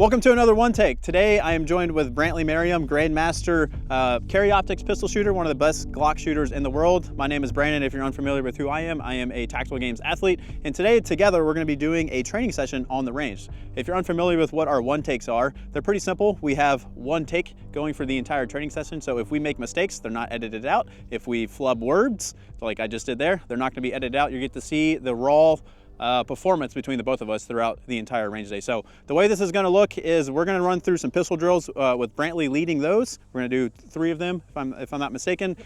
Welcome to another One Take. Today I am joined with Brantley Merriam, Grandmaster Carry Optics pistol shooter, one of the best Glock shooters in the world. My name is Brandon. If you're unfamiliar with who I am a tactical games athlete. And today together we're going to be doing a training session on the range. If you're unfamiliar with what our one takes are, they're pretty simple. We have one take going for the entire training session. So if we make mistakes, they're not edited out. If we flub words, like I just did there, they're not going to be edited out. You get to see the raw performance between the both of us throughout the entire range day. So the way this is going to look is we're going to run through some pistol drills with Brantley leading those. We're going to do 3 of them if I'm not mistaken.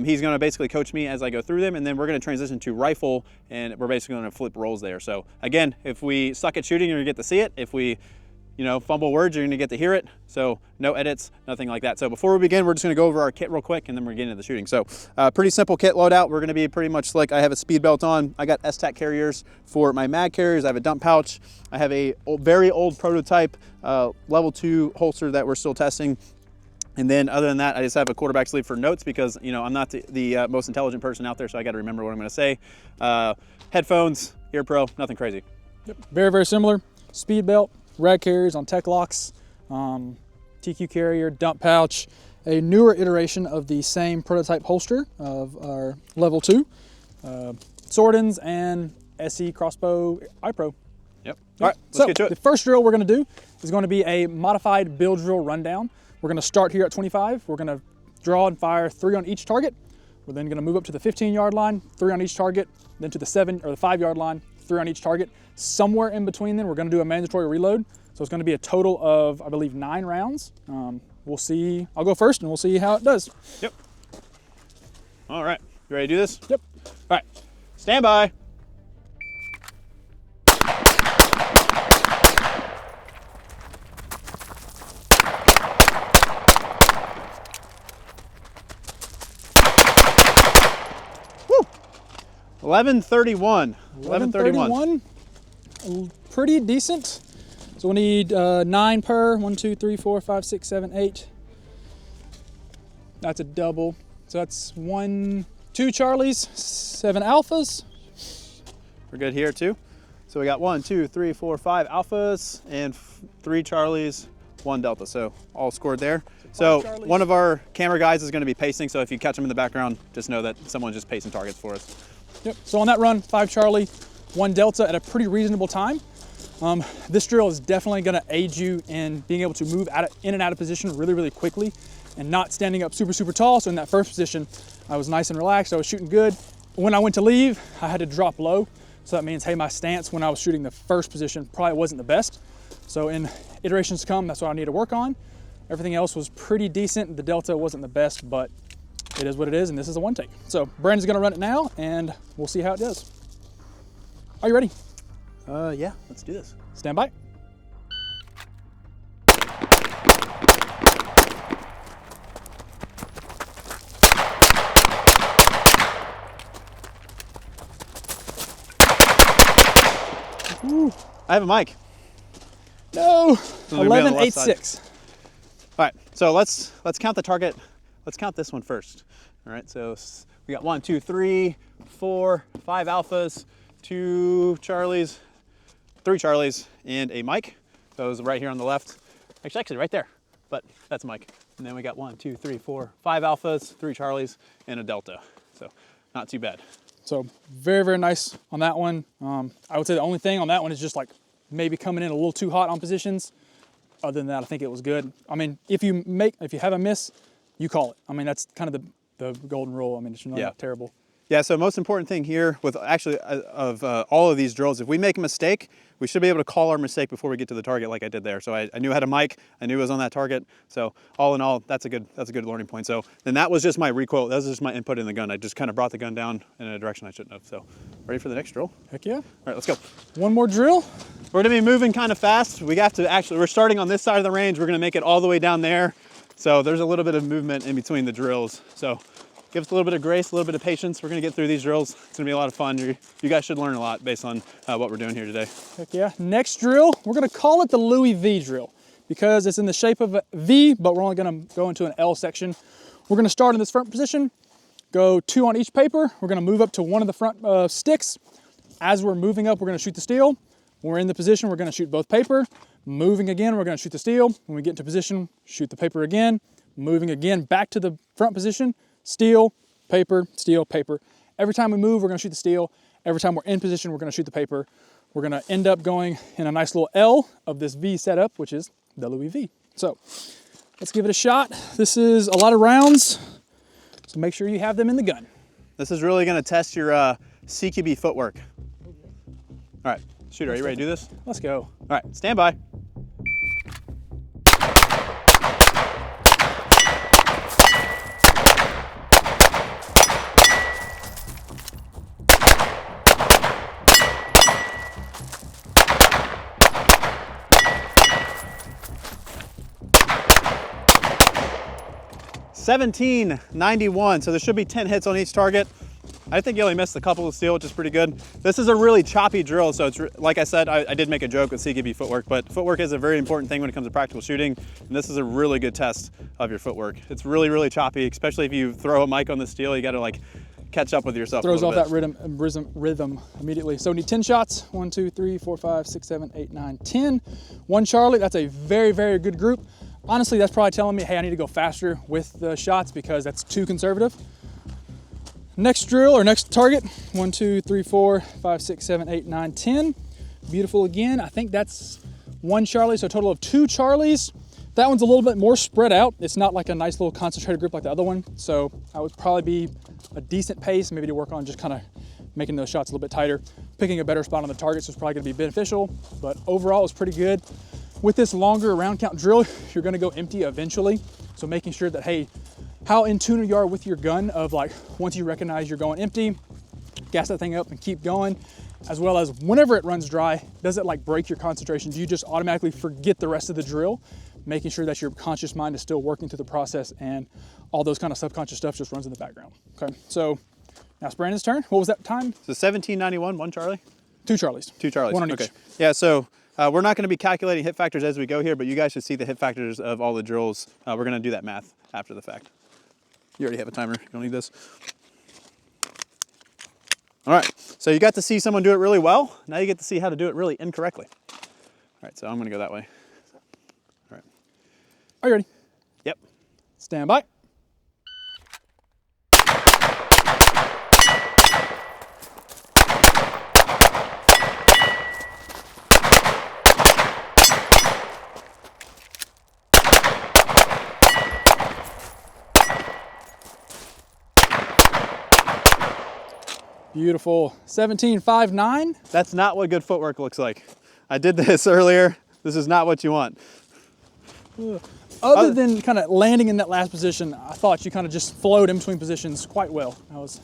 He's going to basically coach me as I go through them, and then we're going to transition to rifle, and we're basically going to flip roles there. So again, if we suck at shooting, you're going to get to see it. If we fumble words, you're going to get to hear it. So no edits, nothing like that. So before we begin, we're just going to go over our kit real quick, and then we're getting into the shooting. So pretty simple kit loadout. We're going to be pretty much like I have a speed belt on. I got STAC carriers for my mag carriers. I have a dump pouch. I have a very old prototype level 2 holster that we're still testing. And then other than that, I just have a quarterback sleeve for notes because I'm not the most intelligent person out there, so I got to remember what I'm going to say. Headphones, Ear Pro, nothing crazy. Yep. Very, very similar. Speed belt. Rag carriers on Tech Locks, TQ carrier, dump pouch, a newer iteration of the same prototype holster of our level 2, Swordens and SE crossbow iPro. Yep. All right, let's get to it. The first drill we're going to do is going to be a modified build drill rundown. We're going to start here at 25. We're going to draw and fire 3 on each target. We're then going to move up to the 15-yard line, 3 on each target, then to the 5-yard line, 3 on each target. Somewhere in between then, we're going to do a mandatory reload. So it's going to be a total of, I believe, 9 rounds. We'll see. I'll go first and we'll see how it does. Yep. All right. You ready to do this? Yep. All right. Stand by. Woo! 11:31. 11:31. Pretty decent. So we need 9 per. 1, 2, 3, 4, 5, 6, 7, 8. That's a double. So that's 1, 2 Charlies, 7 alphas. We're good here too. So we got 1, 2, 3, 4, 5 alphas and 3 Charlies, 1 delta. So all scored there. So one of our camera guys is going to be pacing. So if you catch him in the background, just know that someone's just pacing targets for us. Yep. So on that run, 5 Charlie, 1 delta at a pretty reasonable time. This drill is definitely going to aid you in being able to move in and out of position really, really quickly and not standing up super, super tall. So in that first position, I was nice and relaxed. I was shooting good. When I went to leave, I had to drop low. So that means, hey, my stance when I was shooting the first position probably wasn't the best. So in iterations to come, that's what I need to work on. Everything else was pretty decent. The delta wasn't the best, but it is what it is, and this is a one take. So Brandon's going to run it now, and we'll see how it does. Are you ready? Yeah, let's do this. Stand by. Ooh, I have a mic. No, 11.86. All right, so let's count the target. Let's count this one first. All right, so we got 1, 2, 3, 4, 5 alphas, 2 Charlies, 3 Charlies, and a mic. Those right here on the left. Actually right there, but that's a mic. And then we got 1, 2, 3, 4, 5 alphas, 3 Charlies, and a delta. So not too bad. So very, very nice on that one. I would say the only thing on that one is just like maybe coming in a little too hot on positions. Other than that, I think it was good. I mean, if you have a miss, you call it. I mean, that's kind of the golden rule. I mean, it's not terrible. Yeah, so most important thing here with actually of all of these drills, if we make a mistake, we should be able to call our mistake before we get to the target like I did there. So I knew I had a mic, I knew it was on that target. So all in all, that's a good learning point. So then that was just my recoil, that was just my input in the gun. I just kind of brought the gun down in a direction I shouldn't have. So ready for the next drill? Heck yeah. All right, let's go. One more drill. We're gonna be moving kind of fast. We have to we're starting on this side of the range. We're gonna make it all the way down there. So there's a little bit of movement in between the drills. So give us a little bit of grace, a little bit of patience. We're gonna get through these drills. It's gonna be a lot of fun. You guys should learn a lot based on what we're doing here today. Heck yeah. Next drill, we're gonna call it the Louis V drill because it's in the shape of a V, but we're only gonna go into an L section. We're gonna start in this front position, go 2 on each paper. We're gonna move up to one of the front sticks. As we're moving up, we're gonna shoot the steel. When we're in the position, we're gonna shoot both paper. Moving again, we're gonna shoot the steel. When we get into position, shoot the paper again. Moving again back to the front position, steel, paper, steel, paper. Every time we move, we're gonna shoot the steel. Every time we're in position, we're gonna shoot the paper. We're gonna end up going in a nice little L of this V setup, which is the Louis V. So let's give it a shot. This is a lot of rounds, so make sure you have them in the gun. This is really gonna test your CQB footwork. All right, shooter, are you ready to do this? Let's go. All right, stand by. $17.91, so there should be 10 hits on each target. I think you only missed a couple of steel, which is pretty good. This is a really choppy drill, so it's like I said, I did make a joke with CQB footwork, but footwork is a very important thing when it comes to practical shooting, and this is a really good test of your footwork. It's really, really choppy, especially if you throw a mic on the steel, you gotta like catch up with yourself. Throws off that rhythm immediately. So we need 10 shots. 1, 2, 3, 4, 5, 6, 7, 8, 9, 10. One Charlie, that's a very, very good group. Honestly, that's probably telling me, hey, I need to go faster with the shots because that's too conservative. Next drill or next target, 1, 2, 3, 4, 5, 6, 7, 8, 9, 10. Beautiful again. I think that's one Charlie, so a total of 2 Charlies. That one's a little bit more spread out. It's not like a nice little concentrated group like the other one. So I would probably be a decent pace, maybe to work on just kind of making those shots a little bit tighter. Picking a better spot on the targets is probably gonna be beneficial, but overall it's pretty good. With this longer round count drill, you're gonna go empty eventually. So making sure that, hey, how in tune you are with your gun of like, once you recognize you're going empty, gas that thing up and keep going, as well as whenever it runs dry, does it like break your concentration? Do you just automatically forget the rest of the drill? Making sure that your conscious mind is still working through the process and all those kind of subconscious stuff just runs in the background. Okay, so now it's Brandon's turn. What was that time? So 17.91, one Charlie? 2 Charlies. 2 Charlies, one on okay. each. Yeah, so we're not gonna be calculating hit factors as we go here, but you guys should see the hit factors of all the drills. We're gonna do that math after the fact. You already have a timer, you don't need this. All right, so you got to see someone do it really well. Now you get to see how to do it really incorrectly. All right, so I'm gonna go that way. All right. Are you ready? Yep. Stand by. Beautiful. 17.59. That's not what good footwork looks like. I did this earlier. This is not what you want. Other than kind of landing in that last position, I thought you kind of just flowed in between positions quite well. I was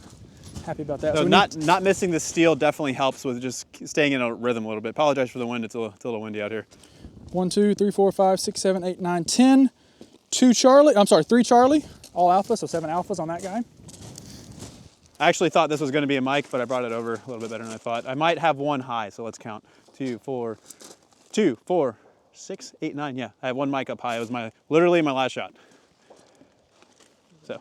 happy about that. So not missing the steel definitely helps with just staying in a rhythm a little bit. Apologize for the wind, it's a little windy out here. 1, 2, 3, 4, 5, 6, 7, 8, 9, 10. 3 Charlie, all alpha, so 7 alphas on that guy. I actually thought this was going to be a mic, but I brought it over a little bit better than I thought. I might have one high, so let's count. 2, 4, 6, 8, 9. Yeah, I have one mic up high. It was literally my last shot. So,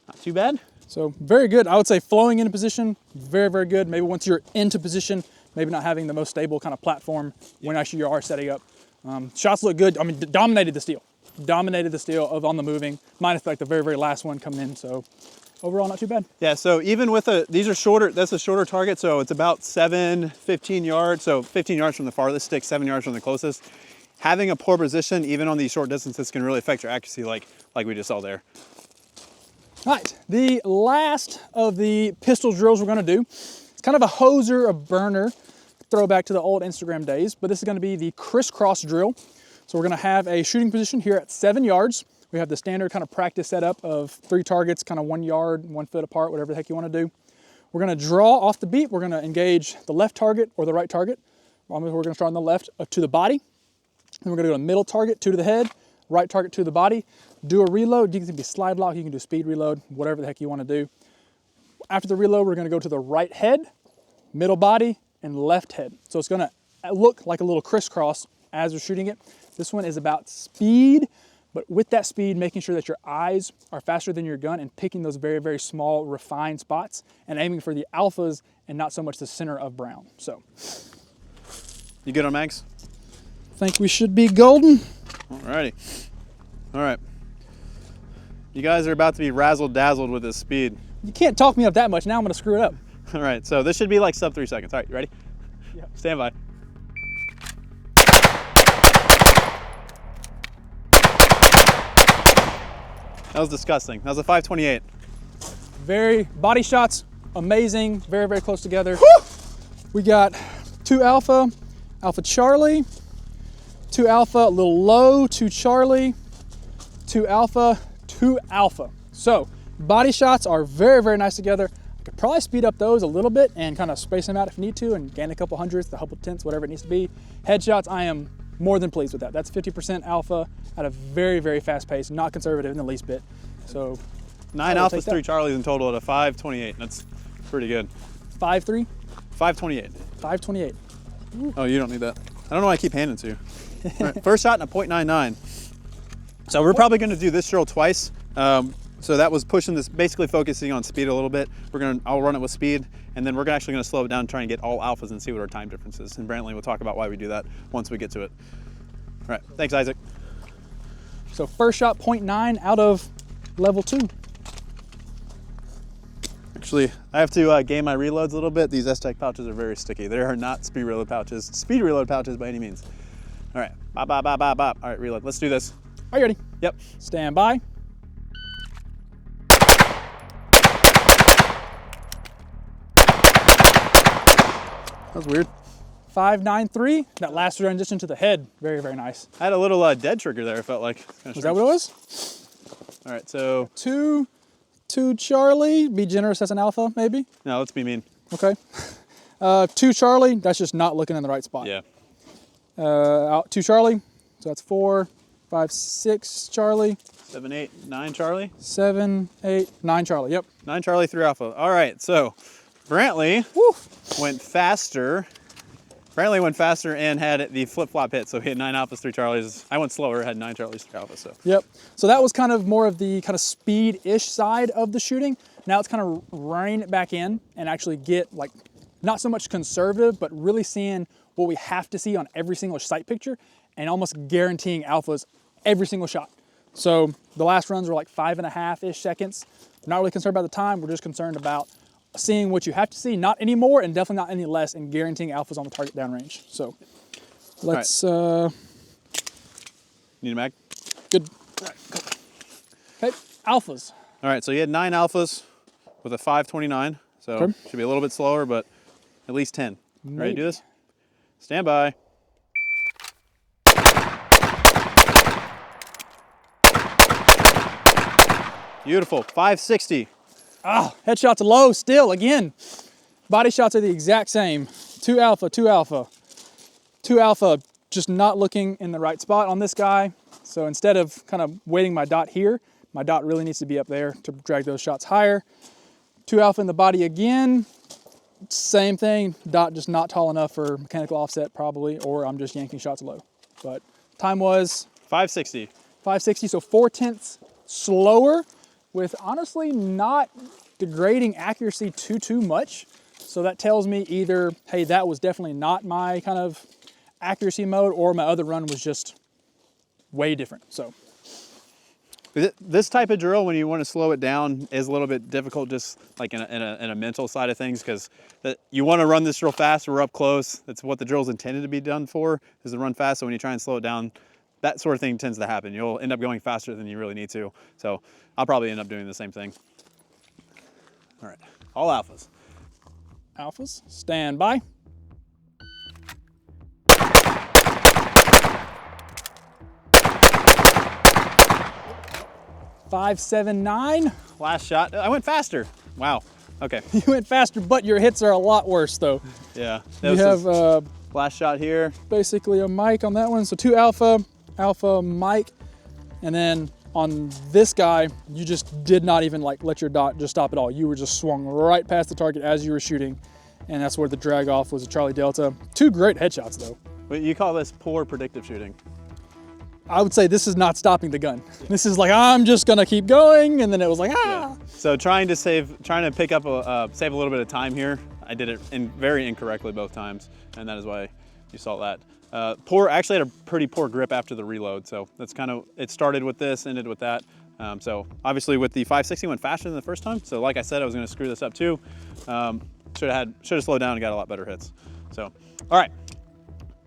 not too bad. So very good. I would say flowing into position, very, very good. Maybe once you're into position, maybe not having the most stable kind of platform when actually you are setting up. Shots look good. I mean, dominated the steel. Dominated the steel on the moving, minus like the very, very last one coming in. So overall, not too bad. Yeah, so even with these are shorter, that's a shorter target, so it's about 15 yards. So 15 yards from the farthest stick, 7 yards from the closest. Having a poor position, even on these short distances, can really affect your accuracy like we just saw there. All right, the last of the pistol drills we're gonna do, it's kind of a hoser, a burner, throwback to the old Instagram days, but this is gonna be the crisscross drill. So we're gonna have a shooting position here at 7 yards. We have the standard kind of practice setup of 3 targets, kind of 1 yard, 1 foot apart, whatever the heck you want to do. We're going to draw off the beat. We're going to engage the left target or the right target. We're going to start on the left to the body. Then we're going to go to middle target, 2 to the head, right target to the body. Do a reload. You can be slide lock, you can do speed reload, whatever the heck you want to do. After the reload, we're going to go to the right head, middle body, and left head. So it's going to look like a little crisscross as we're shooting it. This one is about speed. But with that speed, making sure that your eyes are faster than your gun and picking those very, very small, refined spots and aiming for the alphas and not so much the center of brown. So You good on mags? Think we should be golden. Alrighty. All right. You guys are about to be razzle-dazzled with this speed. You can't talk me up that much. Now I'm gonna screw it up. All right, so this should be like sub 3 seconds. All right, you ready? Yeah. Stand by. That was disgusting. That was a 528. Very, body shots, amazing, very, very close together. We got 2 alpha, Alpha Charlie, 2 alpha, a little low, 2 Charlie, 2 alpha, 2 alpha. So body shots are very, very nice together. I could probably speed up those a little bit and kind of space them out if need to and gain a couple hundredths, a couple tenths, whatever it needs to be. Headshots, I am more than pleased with that. That's 50% alpha at a very, very fast pace, not conservative in the least bit. So 9 alphas, 3 Charlies in total at a 528. That's pretty good. 5.3? 528. 528. Oh, you don't need that. I don't know why I keep handing it to you. All right, first shot in a .99. So we're probably going to do this drill twice. So that was pushing this, basically focusing on speed a little bit. I'll run it with speed, and then we're actually going to slow it down and try and get all alphas and see what our time difference is. And Brantley will talk about why we do that once we get to it. All right, thanks, Isaac. So first shot, 0.9 out of level 2. Actually, I have to game my reloads a little bit. These S-Tech pouches are very sticky. They are not speed reload pouches by any means. All right, bop, bop, bop, bop, bop. All right, reload. Let's do this. Are you ready? Yep. Stand by. That was weird. 5.93. That last transition to the head, very, very nice. I had a little dead trigger there, it felt like. Was that what it was? All right, so. 2 Charlie, be generous as an alpha, maybe? No, let's be mean. Okay. 2 Charlie, that's just not looking in the right spot. Yeah. 2 Charlie, so that's 4, 5, 6 Charlie. 7, 8, 9 Charlie. 7, 8, 9 Charlie, yep. 9 Charlie, 3 alpha. All right, so Brantley went faster. Brantley went faster and had the flip-flop hit, so he had 9 alphas, 3 Charlies. I went slower, had 9 Charlies, 3 alphas. So. Yep. So that was kind of more of the kind of speed-ish side of the shooting. Now it's kind of reining it back in and actually get like not so much conservative, but really seeing what we have to see on every single sight picture and almost guaranteeing alphas every single shot. So the last runs were like 5.5-ish seconds. Not really concerned about the time. We're just concerned about seeing what you have to see, not any more and definitely not any less, and guaranteeing alphas on the target downrange. So let's Need a mag? Good. All right, go. Okay, alphas. All right, so you had 9 alphas with a 529. So Okay. should be a little bit slower, but at least 10. Maybe. Ready to do this? Stand by. Beautiful, 560. Ah, headshots low still, again. Body shots are the exact same. 2 alpha, 2 alpha. 2 alpha, just not looking in the right spot on this guy. So instead of kind of waiting my dot here, my dot really needs to be up there to drag those shots higher. 2 alpha in the body again. Same thing, dot just not tall enough for mechanical offset probably, or I'm just yanking shots low. But time was 560. 560, so 4/10 slower with honestly not degrading accuracy too much. So that tells me either, hey, that was definitely not my kind of accuracy mode, or my other run was just way different. So This type of drill, when you want to slow it down, is a little bit difficult, just like in a mental side of things, because you want to run this drill fast. We're up close. That's what the drill's intended to be done for, is to run fast. So when you try and slow it down, that sort of thing tends to happen. You'll end up going faster than you really need to. So I'll probably end up doing the same thing. All right, all alphas. alphas, stand by. Five, 7, 9. Last shot. I went faster. Wow. Okay. You went faster, but your hits are a lot worse though. Yeah. You have last shot here. basically a mic on that one. So 2 alpha, alpha mic, and then on this guy, you just did not even like let your dot just stop at all. You were just swung right past the target as you were shooting, and that's where the drag off was a Charlie Delta. 2 great headshots though. But you call this poor predictive shooting. I would say this is not stopping the gun. This is like, I'm just gonna keep going, and then it was like, ah. Yeah. So trying to pick up save a little bit of time here. I did it very incorrectly both times, and that is why you saw that. Poor, actually had a pretty poor grip after the reload. So that's kind of, it started with this, ended with that. So obviously with the 560 went faster than the first time. So like I said, I was gonna screw this up too. Should have slowed down and got a lot better hits. So, all right.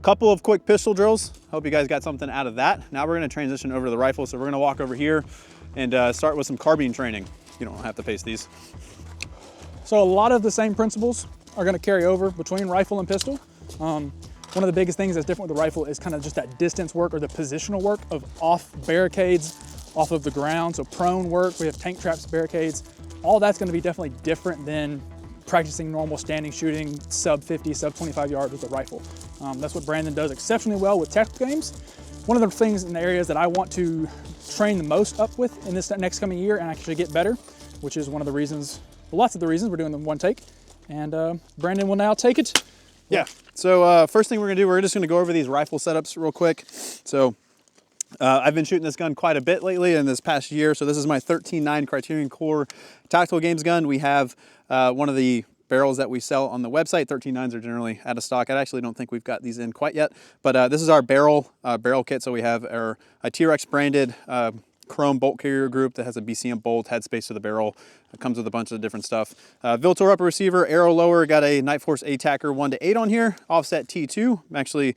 Couple of quick pistol drills. Hope you guys got something out of that. Now we're gonna transition over to the rifle. So we're gonna walk over here and start with some carbine training. You don't have to pace these. So a lot of the same principles are gonna carry over between rifle and pistol. One of the biggest things that's different with the rifle is kind of just that distance work or the positional work of off barricades, off of the ground. So prone work, we have tank traps, barricades. All that's gonna be definitely different than practicing normal standing shooting, sub 50, sub 25 yards with a rifle. That's what Brandon does exceptionally well with tactical games. One of the things in the areas that I want to train the most up with in this next coming year and actually get better, which is one of the reasons, lots of the reasons we're doing the one take. And Brandon will now take it. Yeah, so first thing we're gonna do, we're just gonna go over these rifle setups real quick. So I've been shooting this gun quite a bit lately in this past year. So this is my 13.9 Criterion Core tactical games gun. We have one of the barrels that we sell on the website. 13.9s are generally out of stock. I actually don't think we've got these in quite yet, but this is our barrel kit. So we have a T.REX branded chrome bolt carrier group that has a BCM bolt, headspace to the barrel. It comes with a bunch of different stuff. Viltor upper receiver, arrow lower, got a Night Force ATACR 1-8 on here, offset T2. Actually,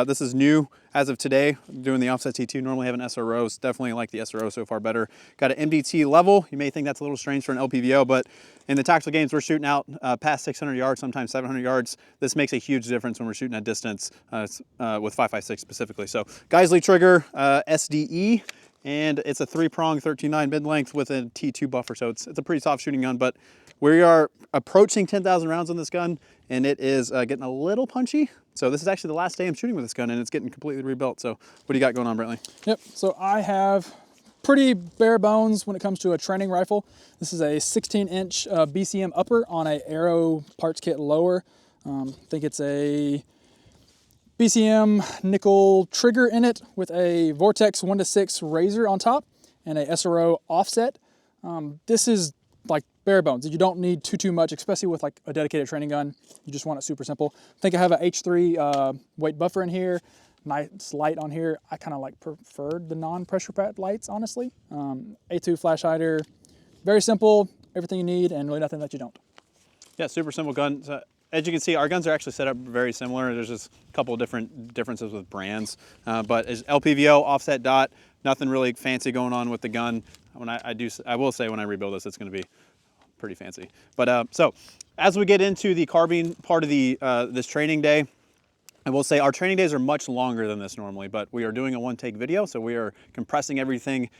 this is new as of today, doing the offset T2. Normally have an SRO, it's definitely like the SRO so far better. Got an MDT level. You may think that's a little strange for an LPVO, but in the tactical games, we're shooting out past 600 yards, sometimes 700 yards. This makes a huge difference when we're shooting at distance with 5.56 specifically. So Geisley trigger, SDE, and it's a 3-prong 13.9 mid-length with a T2 buffer, so it's a pretty soft shooting gun, but we are approaching 10,000 rounds on this gun, and it is getting a little punchy. So this is actually the last day I'm shooting with this gun, and it's getting completely rebuilt. So what do you got going on, Brantley? Yep, so I have pretty bare bones when it comes to a training rifle. This is a 16-inch BCM upper on a Aero parts kit lower. I think it's a BCM nickel trigger in it with a Vortex 1-6 razor on top and a SRO offset. This is like bare bones. You don't need too much, especially with like a dedicated training gun. You just want it super simple. I think I have a H3 weight buffer in here, nice light on here. I kind of like preferred the non-pressure pad lights, honestly. A2 flash hider, very simple, everything you need and really nothing that you don't. Yeah, super simple gun. So, as you can see, our guns are actually set up very similar. There's just a couple of different differences with brands, but as LPVO, offset dot, nothing really fancy going on with the gun. When I will say when I rebuild this, it's going to be pretty fancy. But so as we get into the carbine part of the this training day, I will say our training days are much longer than this normally, but we are doing a one-take video, so we are compressing everything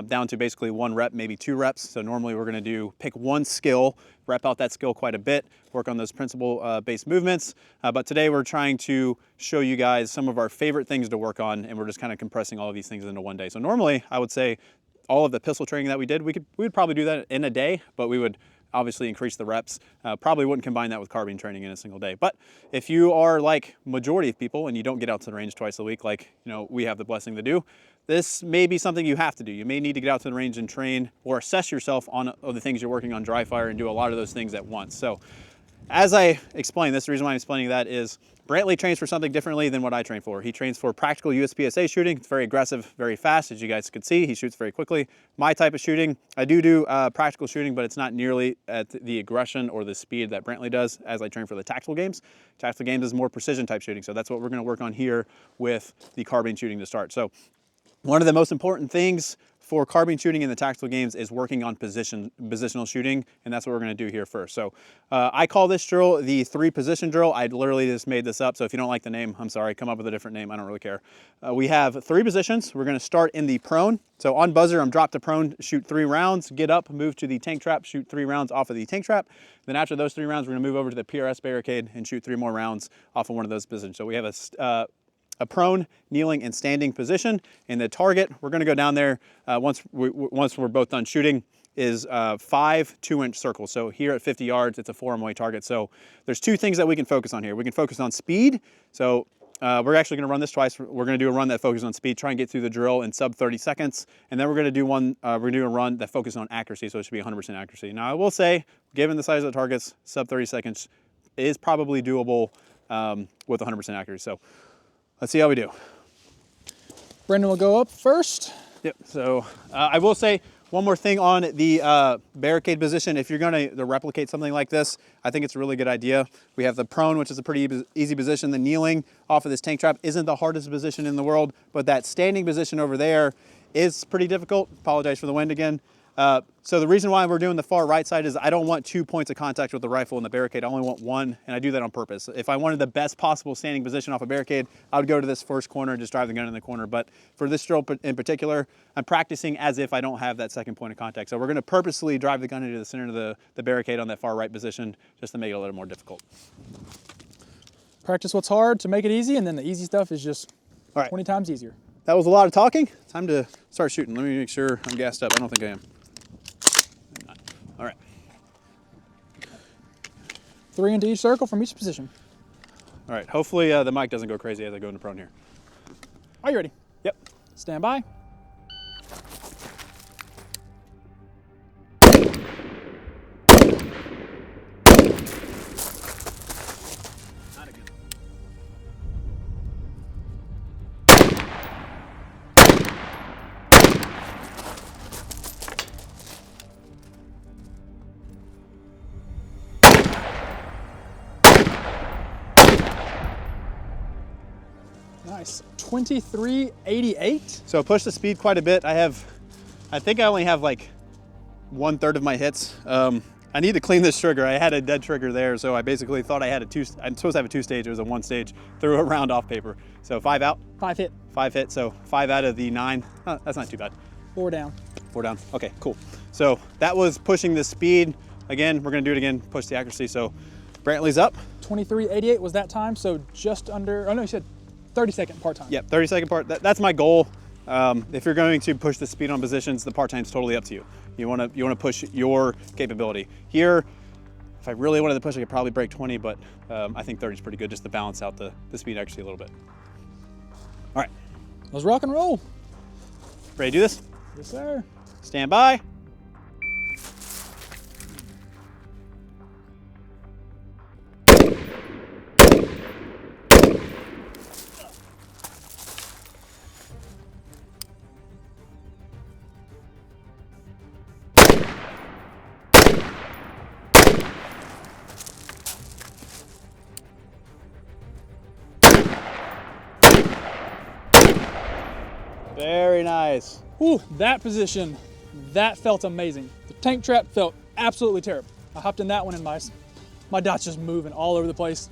down to basically 1 rep, maybe 2 reps. So normally we're going to pick one skill, rep out that skill quite a bit, work on those principle-based movements. But today we're trying to show you guys some of our favorite things to work on, and we're just kind of compressing all of these things into one day. So normally I would say all of the pistol training that we did, we would probably do that in a day, but we would obviously increase the reps. Probably wouldn't combine that with carbine training in a single day. But if you are like majority of people and you don't get out to the range twice a week, like we have the blessing to do, this may be something you have to do. You may need to get out to the range and train or assess yourself on the things you're working on dry fire and do a lot of those things at once. So as I explain this, the reason why I'm explaining that is Brantley trains for something differently than what I train for. He trains for practical USPSA shooting. It's very aggressive, very fast, as you guys could see. He shoots very quickly. My type of shooting, I do practical shooting, but it's not nearly at the aggression or the speed that Brantley does as I train for the tactical games. Tactical games is more precision type shooting, so that's what we're gonna work on here with the carbine shooting to start. So one of the most important things for carbine shooting in the tactical games is working on positional shooting, and that's what we're gonna do here first. So I call this drill the 3-position drill. I literally just made this up, so if you don't like the name, I'm sorry, come up with a different name, I don't really care. We have 3 positions. We're gonna start in the prone. So on buzzer, I'm dropped to prone, shoot 3 rounds, get up, move to the tank trap, shoot 3 rounds off of the tank trap. Then after those 3 rounds, we're gonna move over to the PRS barricade and shoot 3 more rounds off of one of those positions. So we have a prone, kneeling, and standing position. And the target, we're gonna go down there once we're both done shooting, is 5 2-inch circles. So here at 50 yards, it's a 4-MOA target. So there's 2 things that we can focus on here. We can focus on speed. So we're actually gonna run this twice. We're gonna do a run that focuses on speed, try and get through the drill in sub 30 seconds. And then we're gonna do a run that focuses on accuracy. So it should be 100% accuracy. Now I will say, given the size of the targets, sub 30 seconds is probably doable with 100% accuracy. So let's see how we do. Brendan will go up first. Yep, so I will say one more thing on the barricade position. If you're gonna replicate something like this, I think it's a really good idea. We have the prone, which is a pretty easy position. The kneeling off of this tank trap isn't the hardest position in the world, but that standing position over there is pretty difficult. Apologize for the wind again. So the reason why we're doing the far right side is I don't want 2 points of contact with the rifle and the barricade. I only want one, and I do that on purpose. If I wanted the best possible standing position off a barricade, I would go to this first corner and just drive the gun in the corner. But for this drill in particular, I'm practicing as if I don't have that second point of contact. So we're gonna purposely drive the gun into the center of the barricade on that far right position just to make it a little more difficult. Practice what's hard to make it easy, and then the easy stuff is just 20 times easier. That was a lot of talking. Time to start shooting. Let me make sure I'm gassed up. I don't think I am. I'm not. All right. 3 into each circle from each position. All right. Hopefully the mic doesn't go crazy as I go into prone here. Are you ready? Yep. Stand by. Nice. 2388. So push the speed quite a bit. I think I only have like 1/3 of my hits. I need to clean this trigger. I had a dead trigger there, so I basically thought I'm supposed to have a 2-stage. It was a 1-stage. Threw a round off paper. So 5 out. 5 hit. 5 hit. So 5 out of the 9. That's not too bad. 4 down. 4 down. Okay, cool. So that was pushing the speed. Again, we're gonna do it again. Push the accuracy. So Brantley's up. 2388 was that time. So just under. Oh no, you said 30-second part time. Yep, 30-second part. That's my goal. If you're going to push the speed on positions, the part time's totally up to you. You want to push your capability. Here, if I really wanted to push, I could probably break 20, but I think 30 is pretty good just to balance out the speed actually a little bit. All right. Let's rock and roll. Ready to do this? Yes, sir. Stand by. Very nice. Ooh, that position, that felt amazing. The tank trap felt absolutely terrible. I hopped in that one and my dot's just moving all over the place.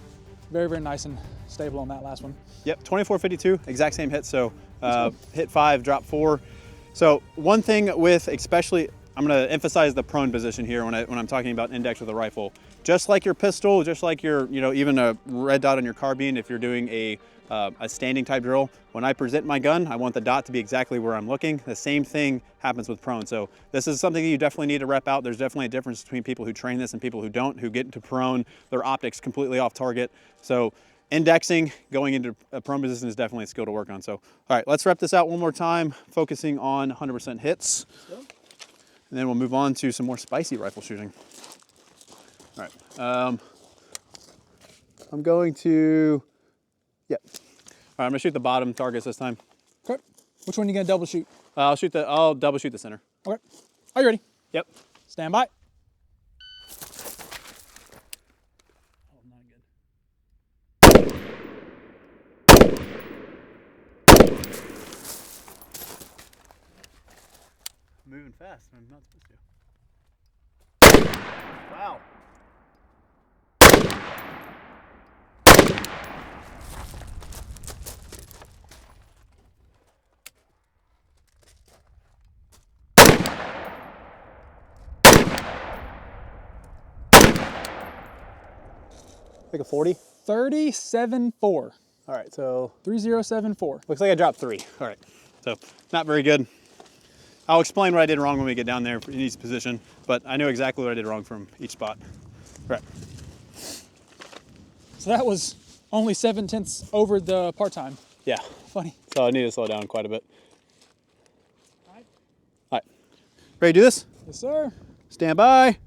Very, very nice and stable on that last one. Yep, 2452, exact same hit. So hit 5, drop 4. So one thing with especially, I'm gonna emphasize the prone position here when I'm talking about index with a rifle. Just like your pistol, just like your, even a red dot on your carbine, if you're doing a standing type drill, when I present my gun, I want the dot to be exactly where I'm looking. The same thing happens with prone. So this is something that you definitely need to rep out. There's definitely a difference between people who train this and people who don't, who get into prone, their optics completely off target. So indexing, going into a prone position is definitely a skill to work on. So, all right, let's rep this out one more time, focusing on 100% hits. And then we'll move on to some more spicy rifle shooting. All right, I'm going to, yep. All right, I'm gonna shoot the bottom targets this time. Okay. Which one are you gonna double shoot? I'll double shoot the center. Okay. Are you ready? Yep. Stand by. Oh, not good. Moving fast, I'm not supposed to. Wow. Like a 40? 37.4. All right, so 3074. looks like I dropped 3. All right, so not very good. I'll explain what I did wrong when we get down there in each position, but I knew exactly what I did wrong from each spot. All right. So that was only 7/10 over the part time. Yeah. Funny. So I need to slow down quite a bit. All right. Ready to do this? Yes, sir. Stand by.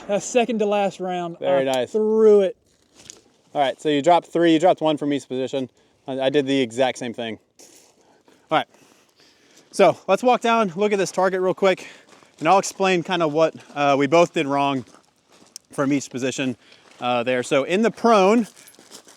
That second to last round. Very nice. Threw it. All right, so you dropped 3, you dropped 1 from each position. I did the exact same thing. All right, so let's walk down, look at this target real quick, and I'll explain kind of what we both did wrong from each position there. So in the prone,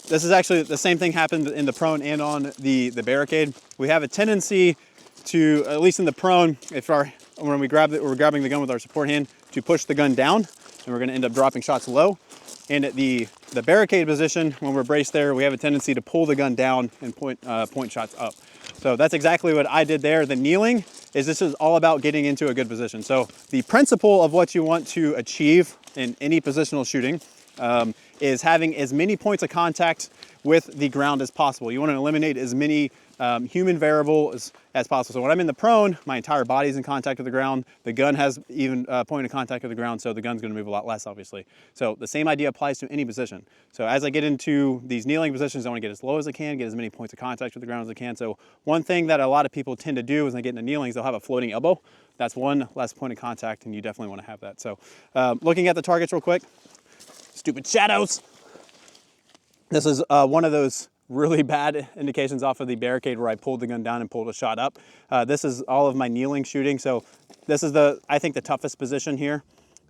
this is actually the same thing happened in the prone and on the barricade. We have a tendency to, at least in the prone, when we're grabbing the gun with our support hand, to push the gun down, and we're gonna end up dropping shots low. And at the barricade position, when we're braced there, we have a tendency to pull the gun down and point shots up. So that's exactly what I did there. The kneeling this is all about getting into a good position. So the principle of what you want to achieve in any positional shooting is having as many points of contact with the ground as possible. You want to eliminate as many human variables as possible. So when I'm in the prone, my entire body's in contact with the ground. The gun has even point of contact with the ground, so the gun's going to move a lot less, obviously. So the same idea applies to any position. So as I get into these kneeling positions, I want to get as low as I can, get as many points of contact with the ground as I can. So one thing that a lot of people tend to do is when they get into kneelings, they'll have a floating elbow. That's one less point of contact, and you definitely want to have that. So looking at the targets real quick. Stupid shadows. This is one of those really bad indications off of the barricade where I pulled the gun down and pulled a shot up. This is all of my kneeling shooting. So this is I think the toughest position here.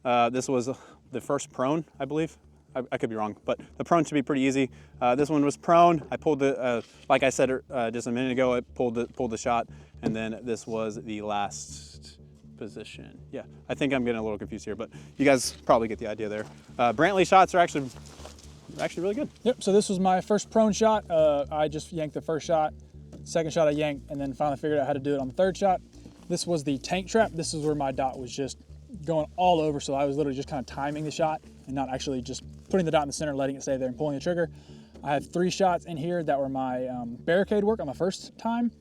This was the first prone, I believe. I could be wrong, but the prone should be pretty easy. This one was prone. I pulled like I said just a minute ago, I pulled the shot, and then this was the last position. Yeah, I think I'm getting a little confused here, but you guys probably get the idea there. Brantley shots are actually really good. Yep, so this was my first prone shot. I just yanked the first shot. Second shot I yanked, and then finally figured out how to do it on the third shot. This was the tank trap. This is where my dot was just going all over, so I was literally just kind of timing the shot and not actually just putting the dot in the center, letting it stay there and pulling the trigger. I had 3 shots in here that were my barricade work on the first time.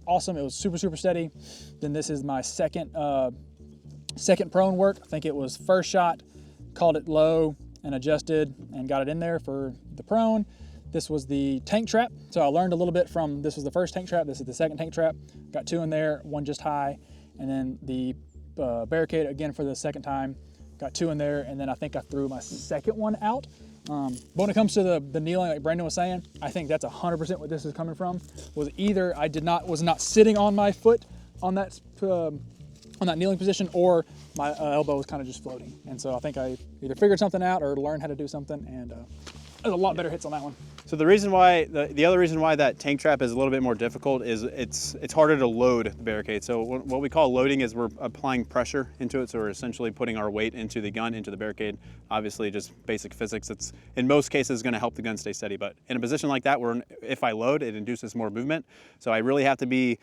Awesome, it was super, super steady. Then this is my second prone work. I think it was first shot, called it low, and adjusted and got it in there for the prone. This was the tank trap. So I learned a little bit from, this was the first tank trap, this is the second tank trap. Got 2 in there, 1 just high, and then the barricade again for the second time. Got 2 in there, and then I think I threw my second one out. But when it comes to the kneeling, like Brandon was saying, I think that's 100% what this is coming from. Was either I was not sitting on my foot on that kneeling position, or my elbow was kind of just floating. And so I think I either figured something out or learned how to do something, and there's a lot better hits on that one. So the reason why, the other reason why that tank trap is a little bit more difficult is it's harder to load the barricade. So what we call loading is we're applying pressure into it. So we're essentially putting our weight into the gun, into the barricade. Obviously just basic physics. It's in most cases going to help the gun stay steady. But in a position like that where if I load, it induces more movement. So I really have to be,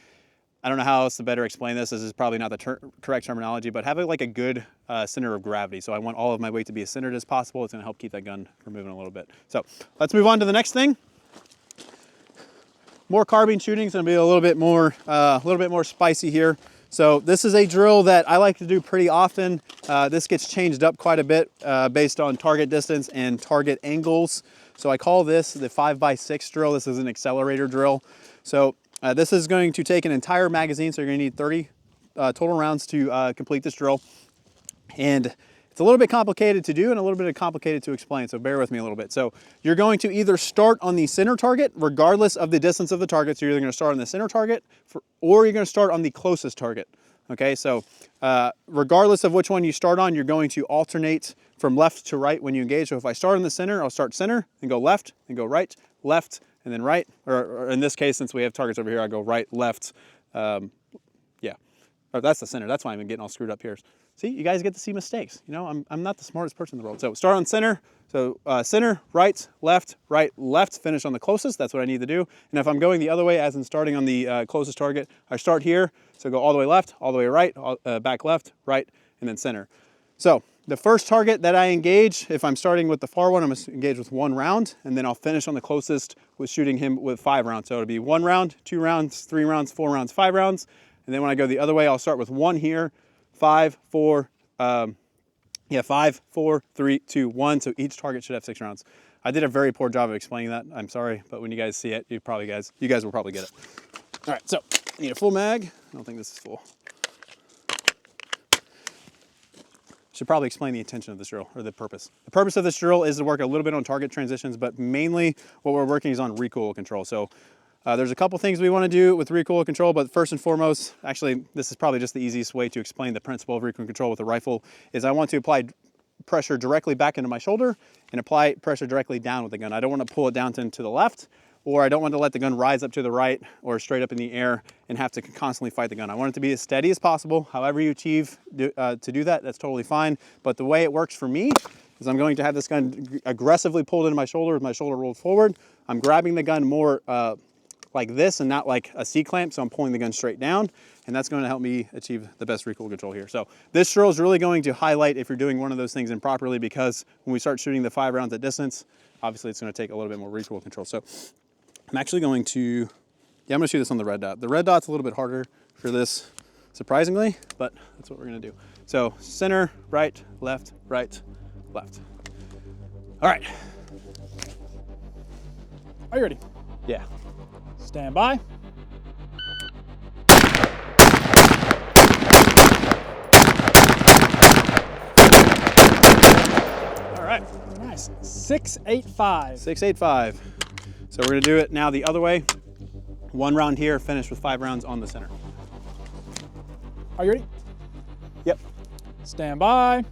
I don't know how else to better explain this. This is probably not the correct terminology, but have like a good center of gravity. So I want all of my weight to be as centered as possible. It's gonna help keep that gun from moving a little bit. So let's move on to the next thing. More carbine shooting is gonna be a little bit more spicy here. So this is a drill that I like to do pretty often. This gets changed up quite a bit based on target distance and target angles. So I call this the 5x6 drill. This is an accelerator drill. So this is going to take an entire magazine, so you're going to need 30 total rounds to complete this drill. And it's a little bit complicated to do and a little bit complicated to explain, so bear with me a little bit. So you're going to either start on the center target, regardless of the distance of the target. So you're either going to start on the center target, or you're going to start on the closest target. Okay, so regardless of which one you start on, you're going to alternate from left to right when you engage. So if I start in the center, I'll start center, then go left, then go right, left, and then right, or in this case, since we have targets over here, I go right, left, yeah. Or that's the center, that's why I'm getting all screwed up here. See, you guys get to see mistakes. You know, I'm not the smartest person in the world. So start on center, so center, right, left, finish on the closest, that's what I need to do. And if I'm going the other way, as in starting on the closest target, I start here, so go all the way left, all the way right, back left, right, and then center. So the first target that I engage, if I'm starting with the far one, I'm going to engage with 1 round, and then I'll finish on the closest with shooting him with 5 rounds. So it'll be 1 round, 2 rounds, 3 rounds, 4 rounds, 5 rounds. And then when I go the other way, I'll start with 1 here, 5, 4, 5, 4, 3, 2, 1. So each target should have 6 rounds. I did a very poor job of explaining that. I'm sorry, but when you guys see it, you guys will probably get it. All right, so I need a full mag. I don't think this is full. should probably explain the intention of this drill, or the purpose. The purpose of this drill is to work a little bit on target transitions, but mainly what we're working is on recoil control. So there's a couple things we want to do with recoil control, but first and foremost, actually, this is probably just the easiest way to explain the principle of recoil control with a rifle, is I want to apply pressure directly back into my shoulder and apply pressure directly down with the gun. I don't want to pull it down to the left, or I don't want to let the gun rise up to the right or straight up in the air and have to constantly fight the gun. I want it to be as steady as possible. However you achieve to do that, that's totally fine. But the way it works for me is I'm going to have this gun aggressively pulled into my shoulder with my shoulder rolled forward. I'm grabbing the gun more like this and not like a C-clamp, so I'm pulling the gun straight down, and that's going to help me achieve the best recoil control here. So this drill is really going to highlight if you're doing one of those things improperly, because when we start shooting the 5 rounds at distance, obviously it's going to take a little bit more recoil control. So I'm actually going to, I'm going to shoot this on the red dot. The red dot's a little bit harder for this, surprisingly, but that's what we're going to do. So center, right, left, right, left. All right. Are you ready? Yeah. Stand by. All right. Nice. 685. 685. So we're gonna do it now the other way. 1 round here, finish with 5 rounds on the center. Are you ready? Yep. Stand by.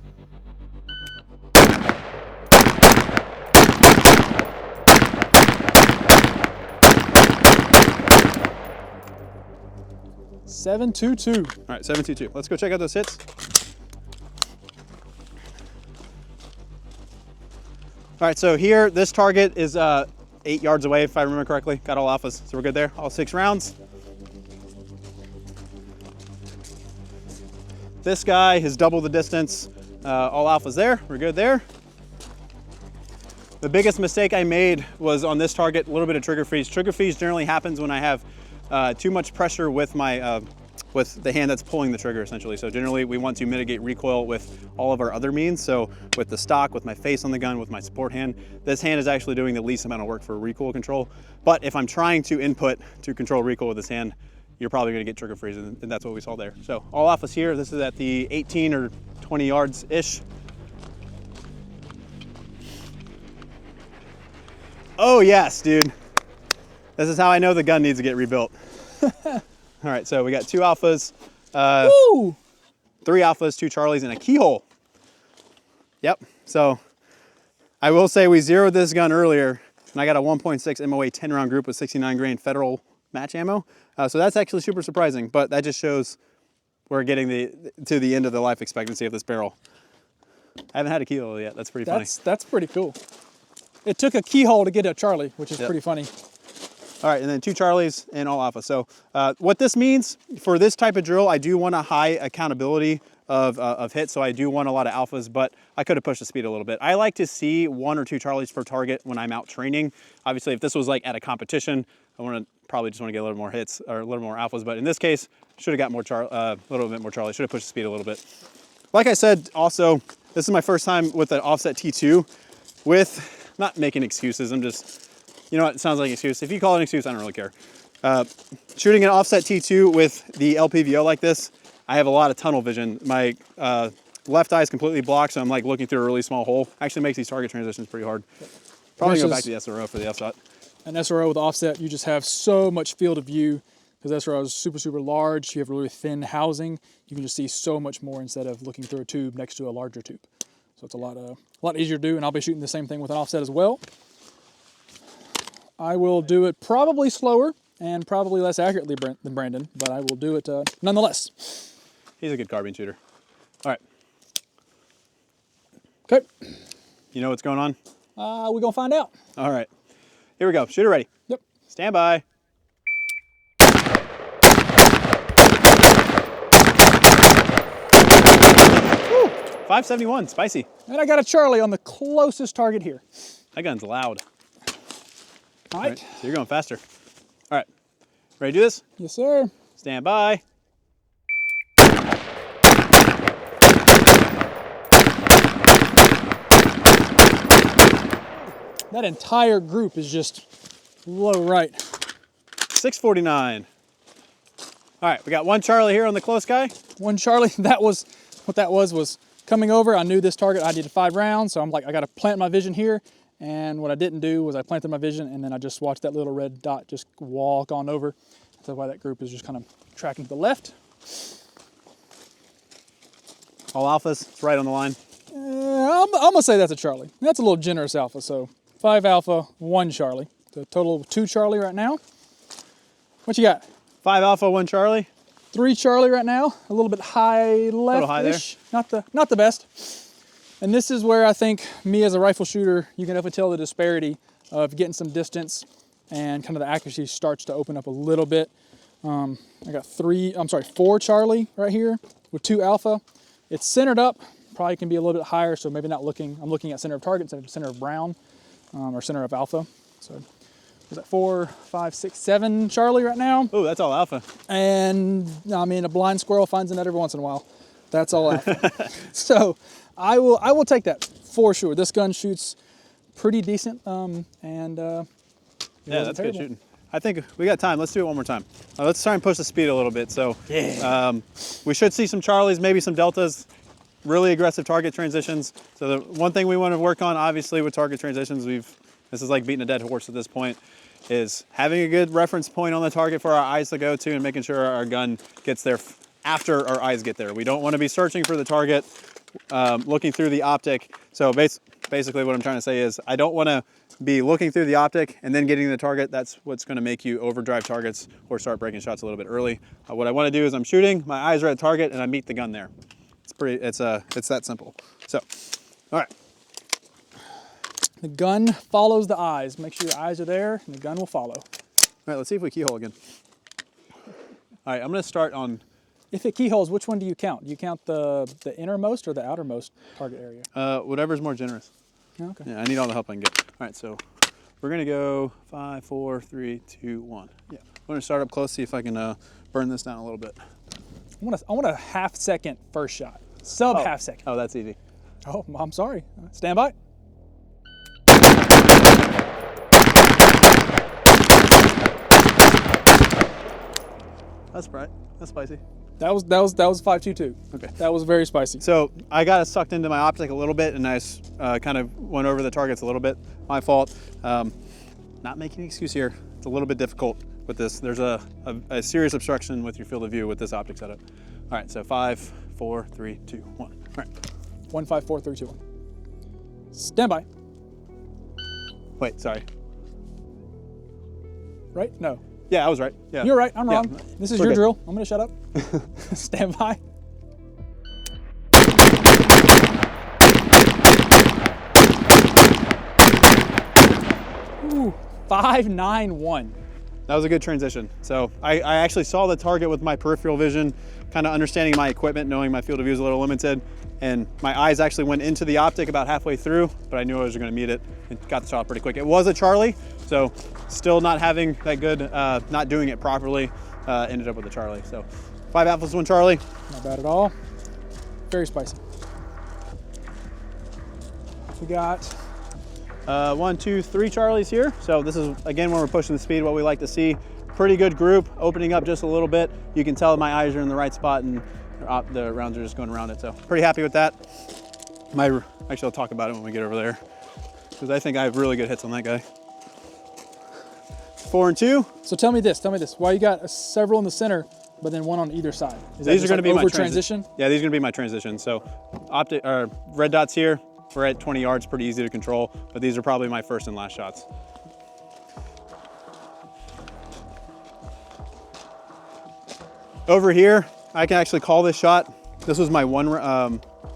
.722. All right, 722. Let's go check out those hits. All right, so here, this target is 8 yards away, if I remember correctly. Got all alphas, so we're good there. All 6 rounds. This guy has double the distance. All alphas there, we're good there. The biggest mistake I made was on this target, a little bit of trigger freeze. Trigger freeze generally happens when I have too much pressure with my with the hand that's pulling the trigger, essentially. So generally we want to mitigate recoil with all of our other means. So with the stock, with my face on the gun, with my support hand, this hand is actually doing the least amount of work for recoil control. But if I'm trying to input to control recoil with this hand, you're probably gonna get trigger freeze, and that's what we saw there. So all alphas here, this is at the 18 or 20 yards-ish. Oh yes, dude. This is how I know the gun needs to get rebuilt. All right, so we got 2 alphas, 3 alphas, 2 Charlies, and a keyhole. Yep, so I will say we zeroed this gun earlier, and I got a 1.6 MOA 10-round group with 69 grain federal match ammo. So that's actually super surprising, but that just shows we're getting to the end of the life expectancy of this barrel. I haven't had a keyhole yet. That's pretty funny. That's pretty cool. It took a keyhole to get a Charlie, which is pretty funny. All right, and then 2 Charlies and all alpha. So what this means for this type of drill, I do want a high accountability of hits, so I do want a lot of alphas, but I could have pushed the speed a little bit. I like to see 1 or 2 Charlies per target when I'm out training. Obviously, if this was like at a competition, I probably just want to get a little more hits or a little more alphas, but in this case, should have got more a little bit more Charlie. Should have pushed the speed a little bit. Like I said, also, this is my first time with an offset T2 with, not making excuses, I'm just, you know what, it sounds like an excuse. If you call it an excuse, I don't really care. Shooting an offset T2 with the LPVO like this, I have a lot of tunnel vision. My left eye is completely blocked, so I'm like looking through a really small hole. Actually makes these target transitions pretty hard. Probably go back to the SRO for the offset. An SRO with offset, you just have so much field of view, because SRO is super, super large. You have really thin housing. You can just see so much more instead of looking through a tube next to a larger tube. So it's a lot easier to do, and I'll be shooting the same thing with an offset as well. I will do it probably slower and probably less accurately than Brandon, but I will do it nonetheless. He's a good carbine shooter. All right. Okay. You know what's going on? We're gonna find out. All right. Here we go. Shooter ready. Yep. Stand by. Woo! 571, spicy. And I got a Charlie on the closest target here. That gun's loud. All right. So you're going faster. All right. Ready to do this? Yes, sir. Stand by. That entire group is just low right. 649. All right, we got 1 Charlie here on the close guy. 1 Charlie, what that was coming over, I knew this target I needed 5 rounds, so I'm like, I got to plant my vision here. And what I didn't do was I planted my vision, and then I just watched that little red dot just walk on over. That's why that group is just kind of tracking to the left. All alphas, it's right on the line. I'm gonna say that's a Charlie. That's a little generous alpha, so 5 alpha, 1 Charlie. So a total of 2 Charlie right now. What you got? 5 alpha, 1 Charlie. 3 Charlie right now, a little bit high left-ish. A little high there. Not the best. And this is where I think me as a rifle shooter, you can definitely tell the disparity of getting some distance and kind of the accuracy starts to open up a little bit. I got 4 Charlie right here with 2 alpha. It's centered up, probably can be a little bit higher, so maybe not looking, I'm looking at center of target instead of center of brown, or center of alpha. So is that 4, 5, 6, 7 Charlie right now? Oh, that's all alpha. And I mean, a blind squirrel finds a nut every once in a while. That's all alpha. So I will take that for sure. This gun shoots pretty decent, yeah, that's good shooting. I think we got time. Let's do it one more time. Let's try and push the speed a little bit. So yeah. We should see some Charlies, maybe some Deltas, really aggressive target transitions. So the one thing we want to work on, obviously, with target transitions, this is like beating a dead horse at this point, is having a good reference point on the target for our eyes to go to and making sure our gun gets there after our eyes get there. We don't want to be searching for the target, looking through the optic. So basically what I'm trying to say is I don't want to be looking through the optic and then getting to the target. That's what's going to make you overdrive targets or start breaking shots a little bit early. What I want to do is I'm shooting, my eyes are at the target, and I meet the gun there. It's that simple. So, all right. The gun follows the eyes. Make sure your eyes are there, and the gun will follow. All right, let's see if we keyhole again. All right, I'm going to start on. If it keyholes, which one do you count? Do you count the innermost or the outermost target area? Whatever's more generous. Okay. Yeah, I need all the help I can get. All right, so we're gonna go 5, 4, 3, 2, 1. Yeah, I'm gonna start up close, see if I can burn this down a little bit. I want a half-second first shot. Half second. Oh, that's easy. Oh, I'm sorry. Stand by. That's bright. That's spicy. That was 5.22. Okay. That was very spicy. So I got sucked into my optic a little bit, and I kind of went over the targets a little bit. My fault. Not making an excuse here. It's a little bit difficult with this. There's a serious obstruction with your field of view with this optic setup. All right, so 5, 4, 3, 2, 1. All right. 1, 5, 4, 3, 2, 1. Stand by. Wait, sorry. Right? No. Yeah, I was right. Yeah. You're right. I'm wrong. This is your good. drill. I'm going to shut up. Stand by. Ooh, 5.91. That was a good transition. So I actually saw the target with my peripheral vision, kind of understanding my equipment, knowing my field of view is a little limited, and my eyes actually went into the optic about halfway through, but I knew I was going to meet it and got the shot pretty quick. It was a Charlie, so still not having that good, not doing it properly, ended up with a Charlie. So 5 alphas, 1 Charlie. Not bad at all. Very spicy. We got 1, 2, 3 Charlies here. So this is, again, when we're pushing the speed, what we like to see. Pretty good group, opening up just a little bit. You can tell my eyes are in the right spot and the rounds are just going around it. So pretty happy with that. Actually, I'll talk about it when we get over there, because I think I have really good hits on that guy. 4 and 2. So tell me this. Why you got several in the center, but then one on either side? These are going to be my transition? Yeah, these are going to be my transition. So red dots here. We're at 20 yards, pretty easy to control, but these are probably my first and last shots. Over here, I can actually call this shot. This was my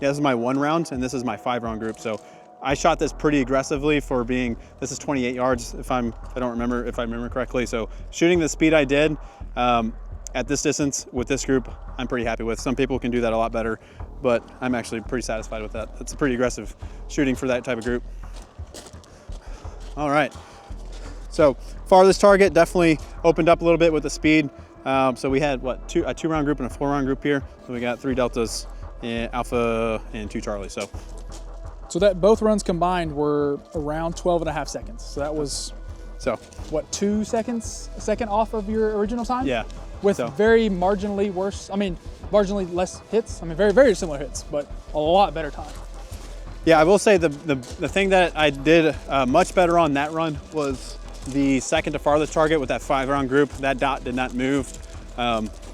this is my 1 round, and this is my 5 round group. So I shot this pretty aggressively for being, this is 28 yards if I remember correctly. So shooting the speed I did at this distance with this group, I'm pretty happy with. Some people can do that a lot better, but I'm actually pretty satisfied with that. That's a pretty aggressive shooting for that type of group. All right. So farthest target definitely opened up a little bit with the speed. So we had a 2 round group and a 4 round group here. So we got 3 Deltas, Alpha, and 2 Charlie. So that both runs combined were around 12.5 seconds. So that was, so what, 2 seconds, a second off of your original time? Yeah. with very marginally worse, I mean, marginally less hits. I mean, very, very similar hits, but a lot better time. Yeah, I will say the thing that I did much better on that run was the second to farthest target with that 5-round group. That dot did not move.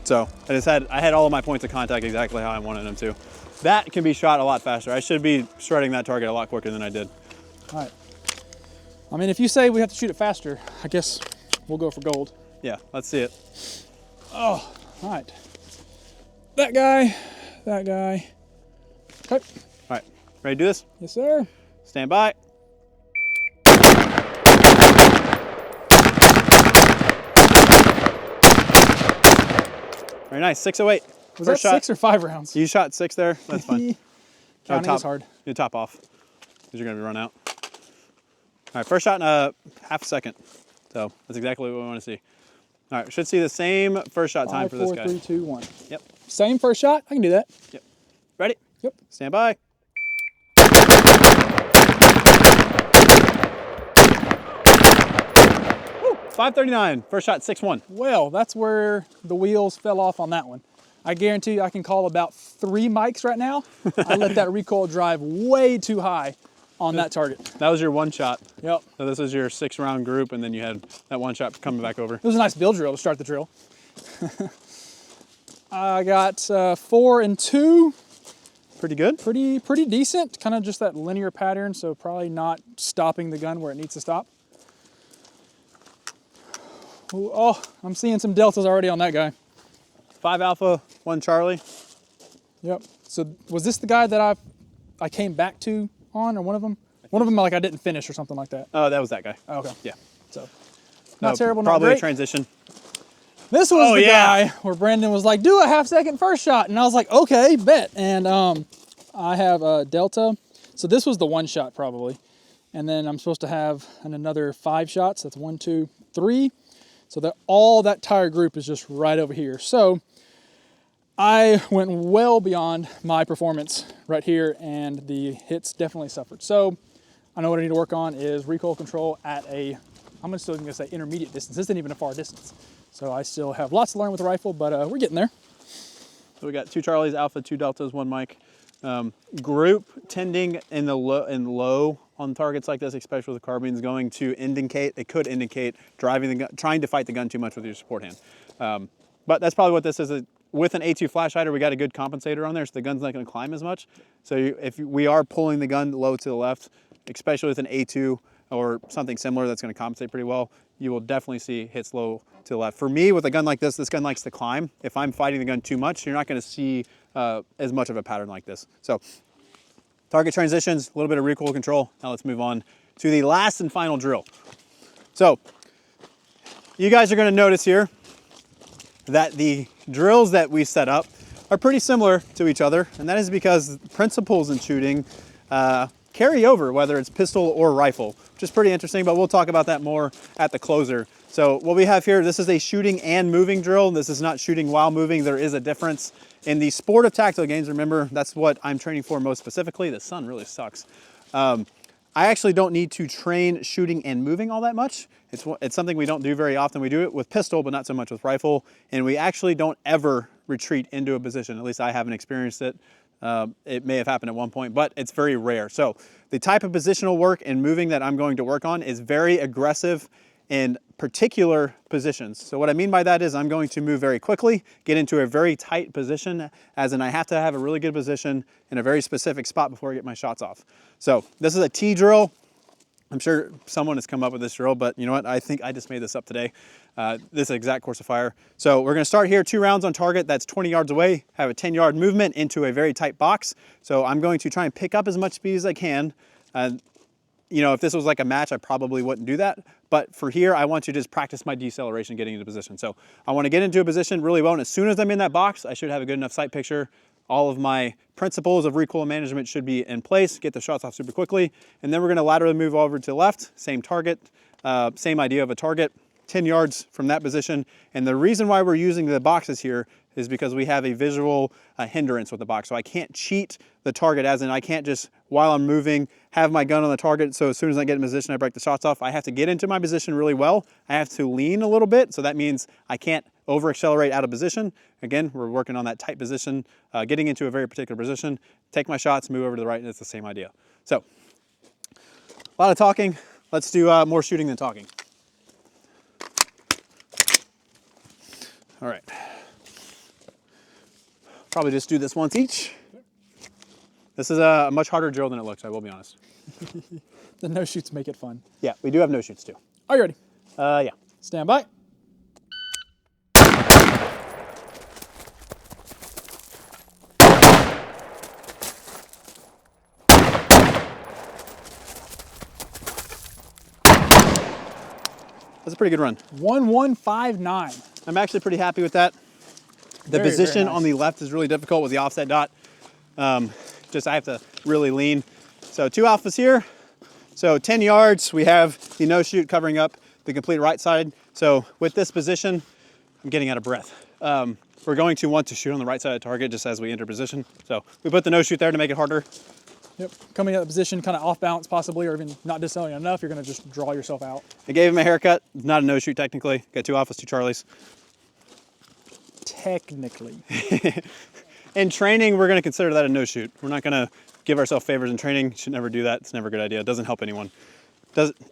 So I had all of my points of contact exactly how I wanted them to. That can be shot a lot faster. I should be shredding that target a lot quicker than I did. All right. I mean, if you say we have to shoot it faster, I guess we'll go for gold. Yeah, let's see it. Oh, all right. That guy. Okay. All right, ready to do this? Yes, sir. Stand by. Very nice, 608. Was that shot. 6 or 5 rounds? You shot 6 there, that's fine. Counting is hard. You top off, because you're gonna be run out. All right, first shot in a half a second. So that's exactly what we wanna see. All right, we should see the same first shot time for this guy. 5, 4, 3, 2, 1. Yep. Same first shot, I can do that. Yep. Ready? Yep. Stand by. Woo, 539, first shot, 6-1. Well, that's where the wheels fell off on that one. I guarantee you I can call about 3 mics right now. I let that recoil drive way too high on that target. That was your one shot. Yep. So this is your 6-round group, and then you had that one shot coming back over. It was a nice bill drill to start the drill. I got 4 and 2. Pretty good. Pretty decent. Kind of just that linear pattern, so probably not stopping the gun where it needs to stop. Ooh, oh, I'm seeing some deltas already on that guy. 5 Alpha, 1 Charlie. Yep. So was this the guy that I came back to on, or one of them? One of them like I didn't finish or something like that. Oh, that was that guy. Oh, okay. Yeah. So not terrible, not probably great. a transition. This was the guy where Brandon was like, do a half-second first shot. And I was like, okay, bet. And I have a Delta. So this was the 1 shot probably. And then I'm supposed to have another 5 shots. That's 1, 2, 3. So that all that tire group is just right over here. So I went well beyond my performance right here, and the hits definitely suffered. So I know what I need to work on is recoil control at I'm still gonna say intermediate distance. This isn't even a far distance. So I still have lots to learn with the rifle, but we're getting there. So we got 2 Charlies, Alpha, 2 Deltas, 1 Mike. Group tending in the low on targets like this, especially with the carbines, going to indicate, it could indicate driving the gun, trying to fight the gun too much with your support hand. But that's probably what this is. With an A2 flash hider, we got a good compensator on there, so the gun's not gonna climb as much. So if we are pulling the gun low to the left, especially with an A2 or something similar that's gonna compensate pretty well, you will definitely see hits low to the left. For me, with a gun like this gun likes to climb. If I'm fighting the gun too much, you're not gonna see as much of a pattern like this. So target transitions, a little bit of recoil control. Now let's move on to the last and final drill. So you guys are gonna notice here that the drills that we set up are pretty similar to each other, and that is because principles in shooting carry over, whether it's pistol or rifle, which is pretty interesting, but we'll talk about that more at the closer. So what we have here, this is a shooting and moving drill. This is not shooting while moving. There is a difference. In the sport of tactical games, remember, that's what I'm training for most specifically. The sun really sucks. I actually don't need to train shooting and moving all that much. It's something we don't do very often. We do it with pistol, but not so much with rifle. And we actually don't ever retreat into a position. At least I haven't experienced it. It may have happened at one point, but it's very rare. So the type of positional work and moving that I'm going to work on is very aggressive in particular positions. So what I mean by that is I'm going to move very quickly, get into a very tight position, as in I have to have a really good position in a very specific spot before I get my shots off. So this is a T drill. I'm sure someone has come up with this drill, but you know what? I think I just made this up today. This exact course of fire. So we're gonna start here, 2 rounds on target. That's 20 yards away, have a 10-yard movement into a very tight box. So I'm going to try and pick up as much speed as I can. You know, if this was like a match, I probably wouldn't do that. But for here, I want to just practice my deceleration getting into position. So I want to get into a position really well, and as soon as I'm in that box, I should have a good enough sight picture. All of my principles of recoil management should be in place, get the shots off super quickly, and then we're gonna laterally move over to the left, same target, same idea of a target. 10 yards from that position. And the reason why we're using the boxes here is because we have a visual hindrance with the box. So I can't cheat the target, as in I can't just, while I'm moving, have my gun on the target. So as soon as I get in position, I break the shots off. I have to get into my position really well. I have to lean a little bit. So that means I can't over accelerate out of position. Again, we're working on that tight position, getting into a very particular position, take my shots, move over to the right, and it's the same idea. So a lot of talking. Let's do more shooting than talking. All right. Probably just do this once each. This is a much harder drill than it looks, I will be honest. The no shoots make it fun. Yeah, we do have no shoots too. Are you ready? Yeah. Stand by. That's a pretty good run. 1159. I'm actually pretty happy with that. The Very, position very nice. on the left is really difficult with the offset dot. Just I have to really lean. So 2 alphas here. So 10 yards, we have the no shoot covering up the complete right side. So with this position, I'm getting out of breath. We're going to want to shoot on the right side of the target just as we enter position. So we put the no shoot there to make it harder. Yep, coming out of the position, kind of off balance possibly, or even not decelerating enough, you're gonna just draw yourself out. I gave him a haircut, not a no shoot technically. Got 2 alphas, 2 Charlies. Technically. In training, we're gonna consider that a no shoot. We're not gonna give ourselves favors in training. Should never do that. It's never a good idea. It doesn't help anyone.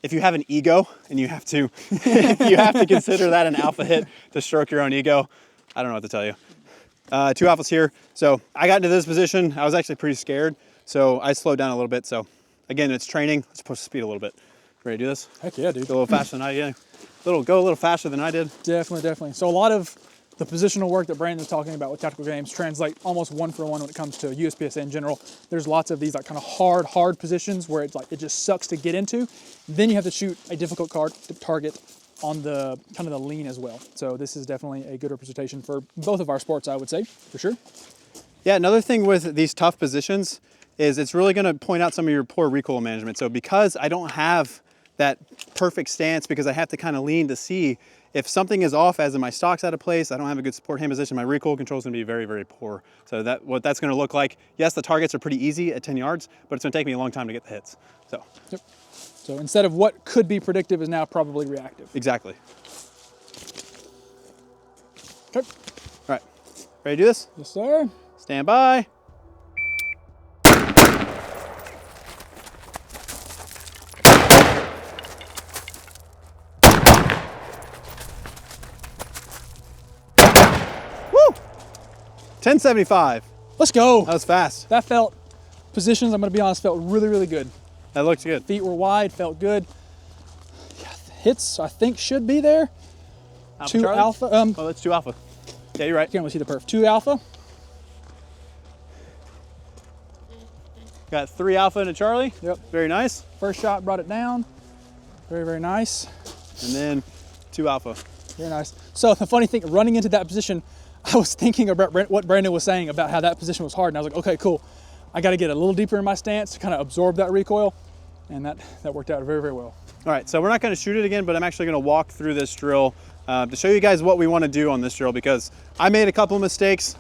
If you have an ego and you have to, you have to consider that an alpha hit to stroke your own ego, I don't know what to tell you. 2 alphas here. So I got into this position. I was actually pretty scared. So I slowed down a little bit. So again, it's training. Let's push the speed a little bit. Ready to do this? Heck yeah, dude. Go a little faster than I did. Go a little faster than I did. Definitely, definitely. So a lot of the positional work that Brandon's talking about with tactical games translate almost one for one when it comes to USPSA in general. There's lots of these like kind of hard positions where it's like it just sucks to get into. Then you have to shoot a difficult target on the kind of the lean as well. So this is definitely a good representation for both of our sports, I would say, for sure. Yeah, another thing with these tough positions is it's really gonna point out some of your poor recoil management. So because I don't have that perfect stance, because I have to kind of lean to see if something is off, as in my stock's out of place, I don't have a good support hand position, my recoil control is gonna be very, very poor. So what that's gonna look like, yes, the targets are pretty easy at 10 yards, but it's gonna take me a long time to get the hits. So. Yep. So instead of what could be predictive is now probably reactive. Exactly. Okay. All right, ready to do this? Yes, sir. Stand by. Woo! 1075. Let's go. That was fast. That positions, I'm gonna be honest, felt really, really good. That looked good. Feet were wide, felt good. Yeah, hits, I think, should be there. Alpha 2 Charlie? alpha. Oh, that's 2 alpha. Yeah, you're right. Can't really see the perf. 2 alpha. Got 3 alpha and a Charlie. Yep. Very nice. First shot brought it down. Very, very nice. And then 2 alpha. Very nice. So the funny thing, running into that position, I was thinking about what Brandon was saying about how that position was hard. And I was like, okay, cool. I got to get a little deeper in my stance to kind of absorb that recoil. And that worked out very, very well. All right, so we're not gonna shoot it again, but I'm actually gonna walk through this drill to show you guys what we wanna do on this drill, because I made a couple of mistakes.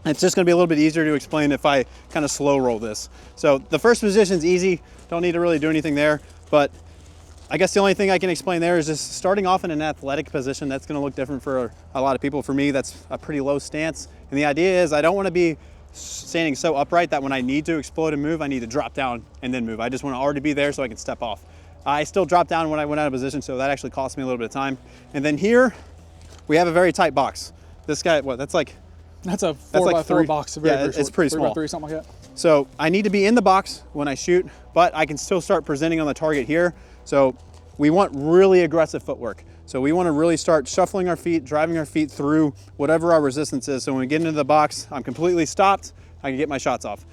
It's just gonna be a little bit easier to explain if I kind of slow roll this. So the first position's easy. Don't need to really do anything there, but I guess the only thing I can explain there is just starting off in an athletic position. That's gonna look different for a lot of people. For me, that's a pretty low stance. And the idea is I don't wanna be standing so upright that when I need to explode and move, I need to drop down and then move. I just wanna already be there so I can step off. I still dropped down when I went out of position, so that actually cost me a little bit of time. And then here, we have a very tight box. This guy, that's like a 4x4 box. Very, yeah, very it's short. pretty small. 3x3, something like that. So I need to be in the box when I shoot, but I can still start presenting on the target here. So we want really aggressive footwork. So we want to really start shuffling our feet, driving our feet through whatever our resistance is. So when we get into the box, I'm completely stopped. I can get my shots off.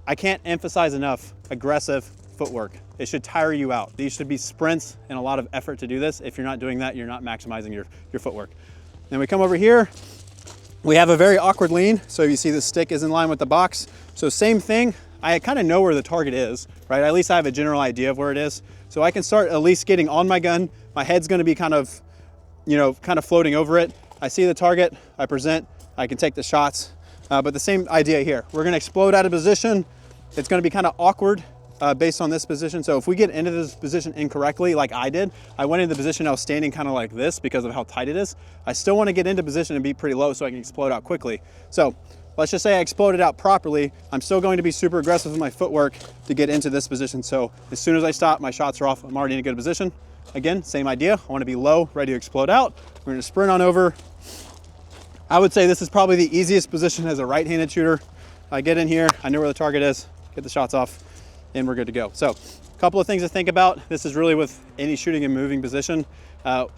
I can't emphasize enough aggressive footwork. It should tire you out. These should be sprints and a lot of effort to do this. If you're not doing that, you're not maximizing your footwork. Then we come over here. We have a very awkward lean. So you see the stick is in line with the box. So same thing. I kind of know where the target is, right? At least I have a general idea of where it is. So I can start at least getting on my gun My head's gonna be kind of, kind of floating over it. I see the target, I present, I can take the shots, but the same idea here. We're gonna explode out of position. It's gonna be kind of awkward based on this position. So if we get into this position incorrectly, like I did, I went into the position, I was standing kind of like this because of how tight it is. I still wanna get into position and be pretty low so I can explode out quickly. So let's just say I exploded out properly. I'm still going to be super aggressive with my footwork to get into this position. So as soon as I stop, my shots are off, I'm already in a good position. Again, same idea. I wanna be low, ready to explode out. We're gonna sprint on over. I would say this is probably the easiest position as a right-handed shooter. I get in here, I know where the target is, get the shots off, and we're good to go. So a couple of things to think about. This is really with any shooting and moving position.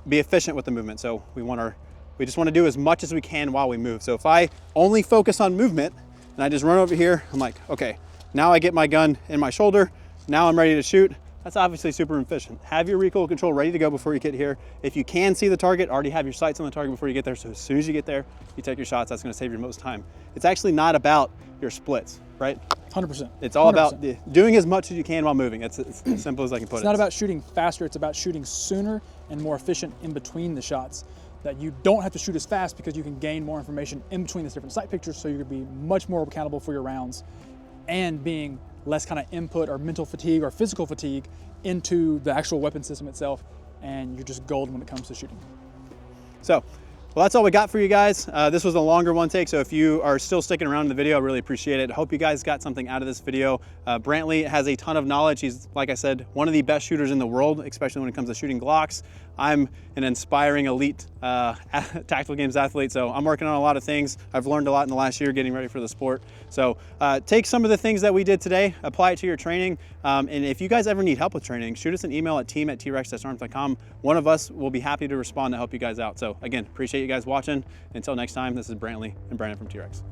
Be efficient with the movement. So we just want to do as much as we can while we move. So if I only focus on movement and I just run over here, I'm like, okay, now I get my gun in my shoulder, now I'm ready to shoot. That's obviously super efficient. Have your recoil control ready to go before you get here. If you can see the target, already have your sights on the target before you get there. So as soon as you get there, you take your shots. That's going to save you most time. It's actually not about your splits, right? 100%. It's all 100%. About doing as much as you can while moving. It's as simple as I can put it. It's not about shooting faster. It's about shooting sooner and more efficient in between the shots. That you don't have to shoot as fast because you can gain more information in between these different sight pictures, so you're gonna be much more accountable for your rounds and being less kind of input or mental fatigue or physical fatigue into the actual weapon system itself, and you're just gold when it comes to shooting. So, well, that's all we got for you guys. This was a longer one take, so if you are still sticking around in the video, I really appreciate it. Hope you guys got something out of this video. Brantley has a ton of knowledge. He's, like I said, one of the best shooters in the world, especially when it comes to shooting Glocks. I'm an inspiring elite tactical games athlete, so I'm working on a lot of things. I've learned a lot in the last year getting ready for the sport. So take some of the things that we did today, apply it to your training, and if you guys ever need help with training, shoot us an email at team@trex.arms.com. One of us will be happy to respond to help you guys out. So again, appreciate you guys watching. Until next time, this is Brantley and Brandon from T.REX.